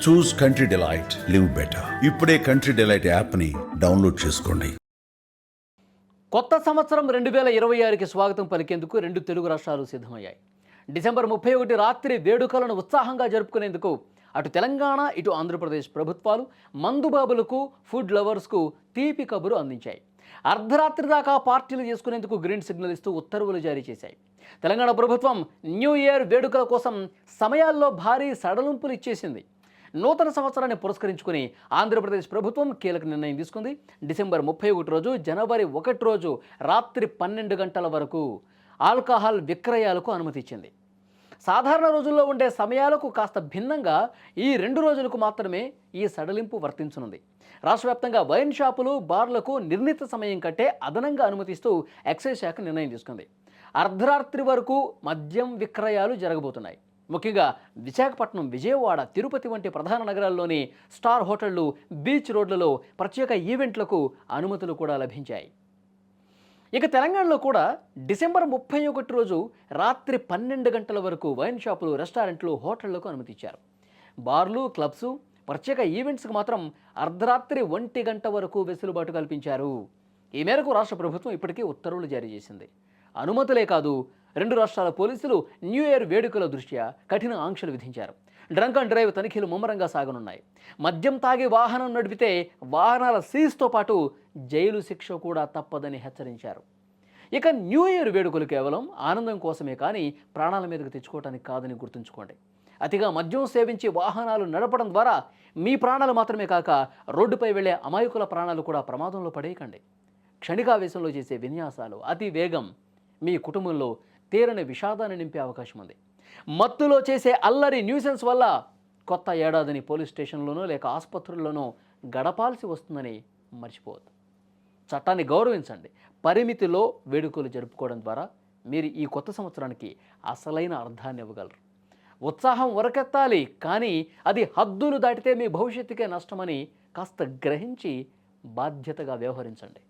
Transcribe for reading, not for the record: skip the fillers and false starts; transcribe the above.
చూస్ country delight, live better. ఇప్పుడే country delight యాప్ని download చేసుకోండి. కొత్త సంవత్సరం 2026కి స్వాగతం పలికేందుకు రెండు తెలుగు రాష్ట్రాలు సిద్ధమయ్యాయి. డిసెంబర్ 31 రాత్రి వేడుకలను ఉత్సాహంగా జరుపుకునేందుకు అటు తెలంగాణ ఇటు ఆంధ్రప్రదేశ్ ప్రభుత్వాలు మందుబాబులకు ఫుడ్ లవర్స్కు తీపి కబురు అందించాయి. అర్ధరాత్రి దాకా పార్టీలు చేసుకునేందుకు గ్రీన్ సిగ్నల్ ఇస్తూ ఉత్తర్వులు జారీ చేశాయి. తెలంగాణ ప్రభుత్వం న్యూ ఇయర్ వేడుకల కోసం సమయాల్లో భారీ సడలింపులు ఇచ్చేసింది. నూతన సంవత్సరాన్ని పురస్కరించుకుని ఆంధ్రప్రదేశ్ ప్రభుత్వం కీలక నిర్ణయం తీసుకుంది. డిసెంబర్ 31 రోజు, జనవరి 1 రోజు రాత్రి 12 గంటల వరకు ఆల్కహాల్ విక్రయాలకు అనుమతి ఇచ్చింది. సాధారణ రోజుల్లో ఉండే సమయాలకు కాస్త భిన్నంగా ఈ 2 రోజులకు మాత్రమే ఈ సడలింపు వర్తించనుంది. రాష్ట్ర వ్యాప్తంగా వైన్ షాపులు, బార్లకు నిర్ణీత సమయం కంటే అదనంగా అనుమతిస్తూ ఎక్సైజ్ శాఖ నిర్ణయం తీసుకుంది. అర్ధరాత్రి వరకు మద్యం విక్రయాలు జరగబోతున్నాయి. ముఖ్యంగా విశాఖపట్నం, విజయవాడ, తిరుపతి వంటి ప్రధాన నగరాల్లోని స్టార్ హోటళ్లు, బీచ్ రోడ్లలో ప్రత్యేక ఈవెంట్లకు అనుమతులు కూడా లభించాయి. ఇక తెలంగాణలో కూడా డిసెంబర్ 31 రోజు రాత్రి 12 గంటల వరకు వైన్ షాపులు, రెస్టారెంట్లు, హోటళ్లకు అనుమతి ఇచ్చారు. బార్లు, క్లబ్స్, ప్రత్యేక ఈవెంట్స్కి మాత్రం అర్ధరాత్రి 1 గంట వరకు వెసులుబాటు కల్పించారు. ఈ మేరకు రాష్ట్ర ప్రభుత్వం ఇప్పటికే ఉత్తర్వులు జారీ చేసింది. అనుమతులే కాదు, 2 రాష్ట్రాల పోలీసులు న్యూ ఇయర్ వేడుకల దృష్ట్యా కఠిన ఆంక్షలు విధించారు. డ్రంక్ అండ్ డ్రైవ్ తనిఖీలు ముమ్మరంగా సాగనున్నాయి. మద్యం తాగి వాహనం నడిపితే వాహనాల సీజ్తో పాటు జైలు శిక్ష కూడా తప్పదని హెచ్చరించారు. ఇక న్యూ ఇయర్ వేడుకలు కేవలం ఆనందం కోసమే కానీ ప్రాణాల మీదకు తెచ్చుకోవడానికి కాదని గుర్తుంచుకోండి. అతిగా మద్యం సేవించి వాహనాలు నడపడం ద్వారా మీ ప్రాణాలు మాత్రమే కాక రోడ్డుపై వెళ్లే అమాయకుల ప్రాణాలు కూడా ప్రమాదంలో పడేయకండి. క్షణికావేశంలో చేసే విన్యాసాలు, అతి వేగం మీ కుటుంబంలో తీరని విషాదాన్ని నింపే అవకాశం ఉంది. మత్తులో చేసే అల్లరి, న్యూసెన్స్ వల్ల కొత్త ఏడాదిని పోలీస్ స్టేషన్లోనో లేక ఆసుపత్రుల్లోనో గడపాల్సి వస్తుందని మర్చిపోవద్దు. చట్టాన్ని గౌరవించండి. పరిమితిలో వేడుకలు జరుపుకోవడం ద్వారా మీరు ఈ కొత్త సంవత్సరానికి అసలైన అర్థాన్ని ఇవ్వగలరు. ఉత్సాహం ఉరకెత్తాలి, కానీ అది హద్దులు దాటితే మీ భవిష్యత్తుకే నష్టమని కాస్త గ్రహించి బాధ్యతగా వ్యవహరించండి.